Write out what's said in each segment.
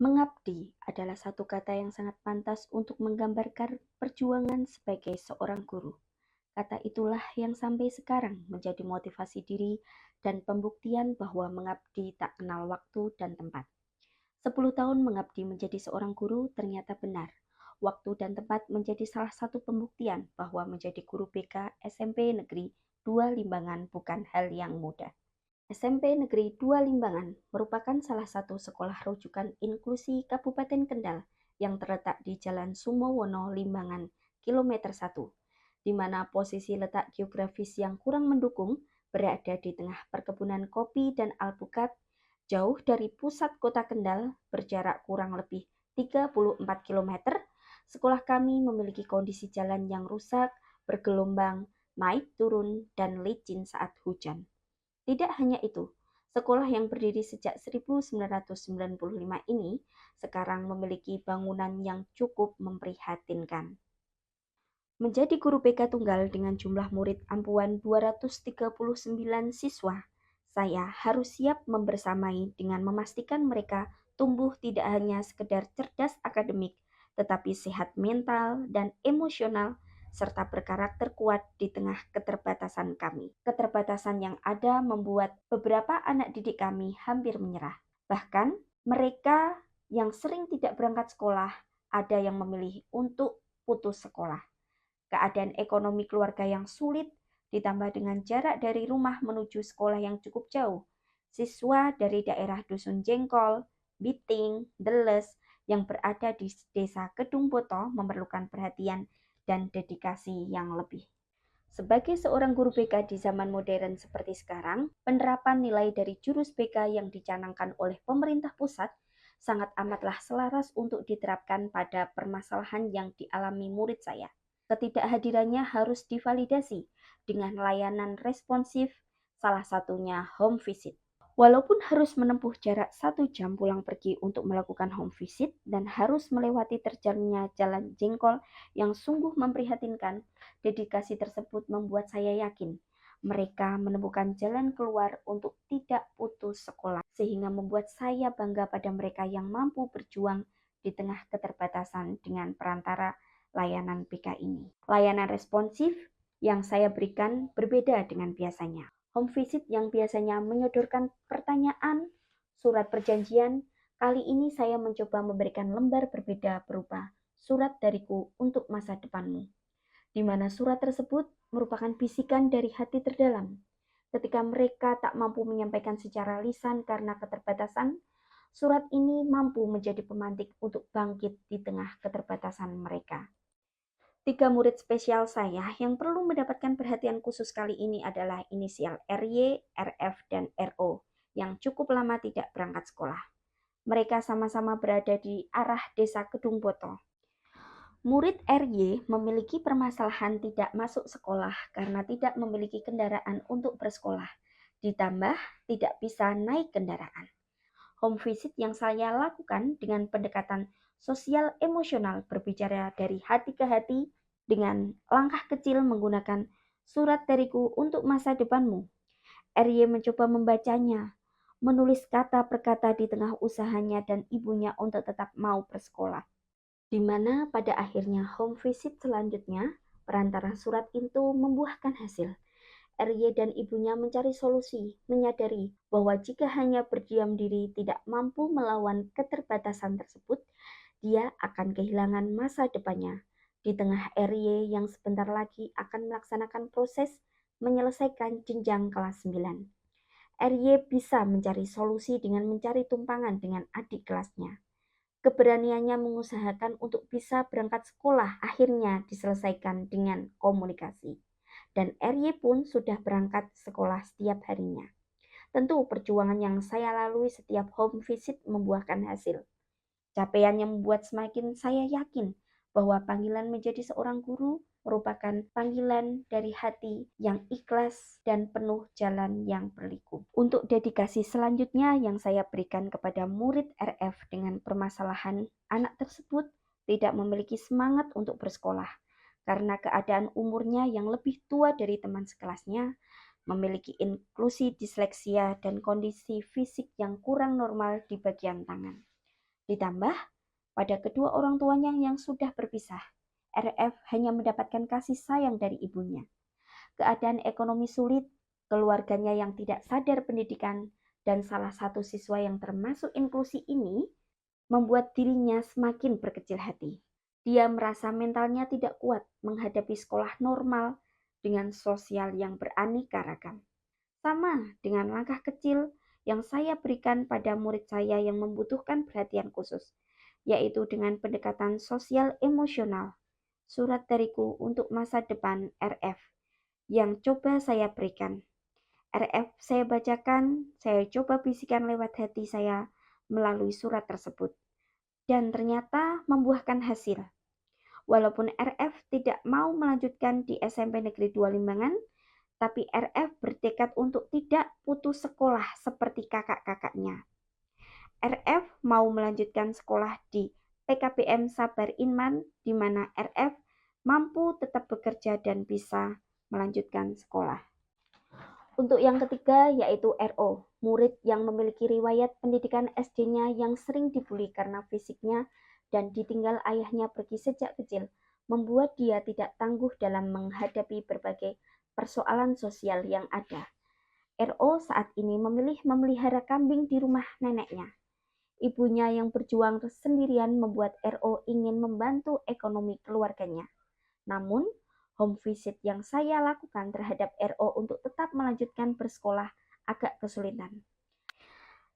Mengabdi adalah satu kata yang sangat pantas untuk menggambarkan perjuangan sebagai seorang guru. Kata itulah yang sampai sekarang menjadi motivasi diri dan pembuktian bahwa mengabdi tak kenal waktu dan tempat. 10 tahun mengabdi menjadi seorang guru ternyata benar. Waktu dan tempat menjadi salah satu pembuktian bahwa menjadi guru BK SMP Negeri 2 Limbangan bukan hal yang mudah. SMP Negeri 2 Limbangan merupakan salah satu sekolah rujukan inklusi Kabupaten Kendal yang terletak di Jalan Sumowono, Limbangan, kilometer 1, di mana posisi letak geografis yang kurang mendukung berada di tengah perkebunan kopi dan alpukat, jauh dari pusat kota Kendal, berjarak kurang lebih 34 km. Sekolah kami memiliki kondisi jalan yang rusak, bergelombang, naik turun, dan licin saat hujan. Tidak hanya itu, sekolah yang berdiri sejak 1995 ini sekarang memiliki bangunan yang cukup memprihatinkan. Menjadi guru BK tunggal dengan jumlah murid ampuan 239 siswa, saya harus siap membersamai dengan memastikan mereka tumbuh tidak hanya sekedar cerdas akademik, tetapi sehat mental dan emosional serta berkarakter kuat di tengah keterbatasan kami. Keterbatasan yang ada membuat beberapa anak didik kami hampir menyerah. Bahkan mereka yang sering tidak berangkat sekolah, ada yang memilih untuk putus sekolah. Keadaan ekonomi keluarga yang sulit, ditambah dengan jarak dari rumah menuju sekolah yang cukup jauh. Siswa dari daerah Dusun Jengkol, Biting, Deles, yang berada di desa Kedung Boto memerlukan perhatian dan dedikasi yang lebih. Sebagai seorang guru BK di zaman modern seperti sekarang, penerapan nilai dari jurus BK yang dicanangkan oleh pemerintah pusat sangat amatlah selaras untuk diterapkan pada permasalahan yang dialami murid saya. Ketidakhadirannya harus divalidasi dengan layanan responsif, salah satunya home visit. Walaupun harus menempuh jarak 1 jam pulang pergi untuk melakukan home visit dan harus melewati terjalnya jalan jengkol yang sungguh memprihatinkan, dedikasi tersebut membuat saya yakin mereka menemukan jalan keluar untuk tidak putus sekolah, sehingga membuat saya bangga pada mereka yang mampu berjuang di tengah keterbatasan dengan perantara layanan BK ini. Layanan responsif yang saya berikan berbeda dengan biasanya. Home visit yang biasanya menyodorkan pertanyaan, surat perjanjian, kali ini saya mencoba memberikan lembar berbeda berupa surat dariku untuk masa depanmu, di mana surat tersebut merupakan bisikan dari hati terdalam. Ketika mereka tak mampu menyampaikan secara lisan karena keterbatasan, surat ini mampu menjadi pemantik untuk bangkit di tengah keterbatasan mereka. 3 murid spesial saya yang perlu mendapatkan perhatian khusus kali ini adalah inisial RY, RF, dan RO yang cukup lama tidak berangkat sekolah. Mereka sama-sama berada di arah desa Kedung Boto. Murid RY memiliki permasalahan tidak masuk sekolah karena tidak memiliki kendaraan untuk bersekolah, ditambah tidak bisa naik kendaraan. Home visit yang saya lakukan dengan pendekatan sosial emosional berbicara dari hati ke hati dengan langkah kecil menggunakan surat dariku untuk masa depanmu. RY mencoba membacanya, menulis kata per kata di tengah usahanya dan ibunya untuk tetap mau bersekolah. Di mana pada akhirnya home visit selanjutnya, perantara surat itu membuahkan hasil. RY dan ibunya mencari solusi, menyadari bahwa jika hanya berdiam diri tidak mampu melawan keterbatasan tersebut, dia akan kehilangan masa depannya. Di tengah RY yang sebentar lagi akan melaksanakan proses menyelesaikan jenjang kelas 9. RY bisa mencari solusi dengan mencari tumpangan dengan adik kelasnya. Keberaniannya mengusahakan untuk bisa berangkat sekolah akhirnya diselesaikan dengan komunikasi. Dan RY pun sudah berangkat sekolah setiap harinya. Tentu perjuangan yang saya lalui setiap home visit membuahkan hasil. Capaian yang membuat semakin saya yakin bahwa panggilan menjadi seorang guru merupakan panggilan dari hati yang ikhlas dan penuh jalan yang berliku. Untuk dedikasi selanjutnya yang saya berikan kepada murid RF dengan permasalahan anak tersebut tidak memiliki semangat untuk bersekolah karena keadaan umurnya yang lebih tua dari teman sekelasnya, memiliki inklusi disleksia dan kondisi fisik yang kurang normal di bagian tangan. Ditambah, pada kedua orang tuanya yang sudah berpisah, RF hanya mendapatkan kasih sayang dari ibunya. Keadaan ekonomi sulit, keluarganya yang tidak sadar pendidikan, dan salah satu siswa yang termasuk inklusi ini membuat dirinya semakin berkecil hati. Dia merasa mentalnya tidak kuat menghadapi sekolah normal dengan sosial yang beraneka ragam. Sama dengan langkah kecil yang saya berikan pada murid saya yang membutuhkan perhatian khusus, yaitu dengan pendekatan sosial emosional. Surat dariku untuk masa depan RF yang coba saya berikan. RF saya bacakan, saya coba bisikan lewat hati saya melalui surat tersebut. Dan ternyata membuahkan hasil. Walaupun RF tidak mau melanjutkan di SMP Negeri 2 Limbangan, tapi RF bertekad untuk tidak putus sekolah seperti kakak-kakaknya. RF mau melanjutkan sekolah di PKBM Sabar Inman, di mana RF mampu tetap bekerja dan bisa melanjutkan sekolah. Untuk yang ketiga yaitu RO, murid yang memiliki riwayat pendidikan SD-nya yang sering dibully karena fisiknya dan ditinggal ayahnya pergi sejak kecil, membuat dia tidak tangguh dalam menghadapi berbagai persoalan sosial yang ada. RO saat ini memilih memelihara kambing di rumah neneknya. Ibunya yang berjuang sendirian membuat RO ingin membantu ekonomi keluarganya. Namun, home visit yang saya lakukan terhadap RO untuk tetap melanjutkan bersekolah agak kesulitan.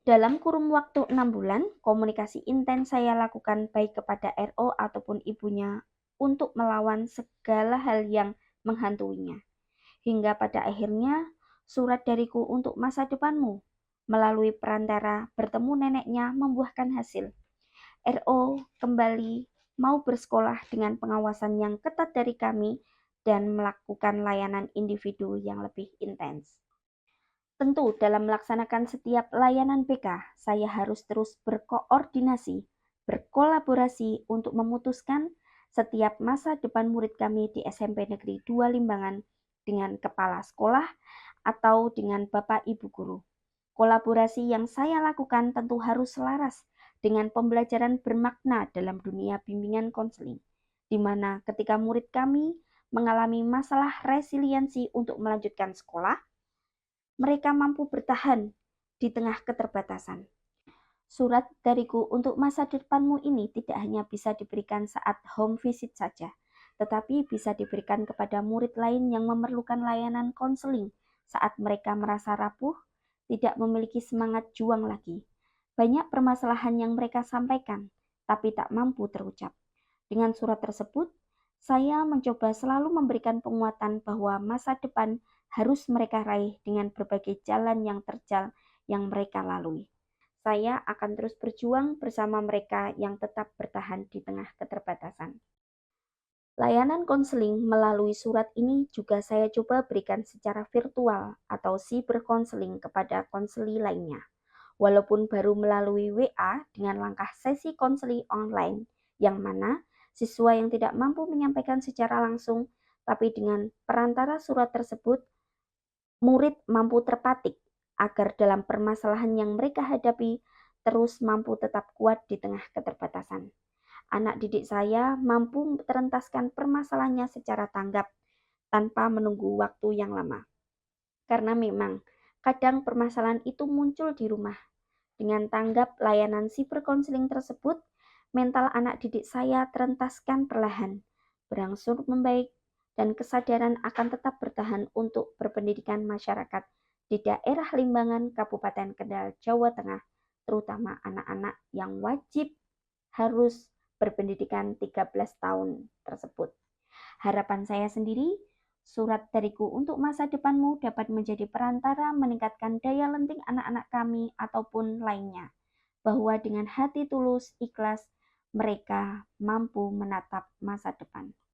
Dalam kurun waktu 6 bulan, komunikasi intens saya lakukan baik kepada RO ataupun ibunya untuk melawan segala hal yang menghantuinya. Hingga pada akhirnya, surat dariku untuk masa depanmu melalui perantara bertemu neneknya membuahkan hasil. RO kembali mau bersekolah dengan pengawasan yang ketat dari kami dan melakukan layanan individu yang lebih intens. Tentu dalam melaksanakan setiap layanan BK, saya harus terus berkoordinasi, berkolaborasi untuk memutuskan setiap masa depan murid kami di SMP Negeri 2 Limbangan dengan kepala sekolah atau dengan Bapak Ibu guru. Kolaborasi yang saya lakukan tentu harus selaras dengan pembelajaran bermakna dalam dunia bimbingan konseling, di mana ketika murid kami mengalami masalah resiliensi untuk melanjutkan sekolah, mereka mampu bertahan di tengah keterbatasan. Surat dariku untuk masa depanmu ini tidak hanya bisa diberikan saat home visit saja, tetapi bisa diberikan kepada murid lain yang memerlukan layanan konseling saat mereka merasa rapuh, tidak memiliki semangat juang lagi. Banyak permasalahan yang mereka sampaikan, tapi tak mampu terucap. Dengan surat tersebut, saya mencoba selalu memberikan penguatan bahwa masa depan harus mereka raih dengan berbagai jalan yang terjal yang mereka lalui. Saya akan terus berjuang bersama mereka yang tetap bertahan di tengah keterbatasan. Layanan konseling melalui surat ini juga saya coba berikan secara virtual atau cyber konseling kepada konseli lainnya. Walaupun baru melalui WA dengan langkah sesi konseling online, yang mana siswa yang tidak mampu menyampaikan secara langsung, tapi dengan perantara surat tersebut, murid mampu terpatik agar dalam permasalahan yang mereka hadapi terus mampu tetap kuat di tengah keterbatasan. Anak didik saya mampu terentaskan permasalahannya secara tanggap tanpa menunggu waktu yang lama. Karena memang kadang permasalahan itu muncul di rumah. Dengan tanggap layanan cyber counseling tersebut, mental anak didik saya terentaskan perlahan, berangsur membaik, dan kesadaran akan tetap bertahan untuk berpendidikan masyarakat di daerah Limbangan, Kabupaten Kendal, Jawa Tengah, terutama anak-anak yang wajib harus berpendidikan 13 tahun tersebut. Harapan saya sendiri, surat dariku untuk masa depanmu dapat menjadi perantara meningkatkan daya lenting anak-anak kami ataupun lainnya, bahwa dengan hati tulus, ikhlas, mereka mampu menatap masa depan.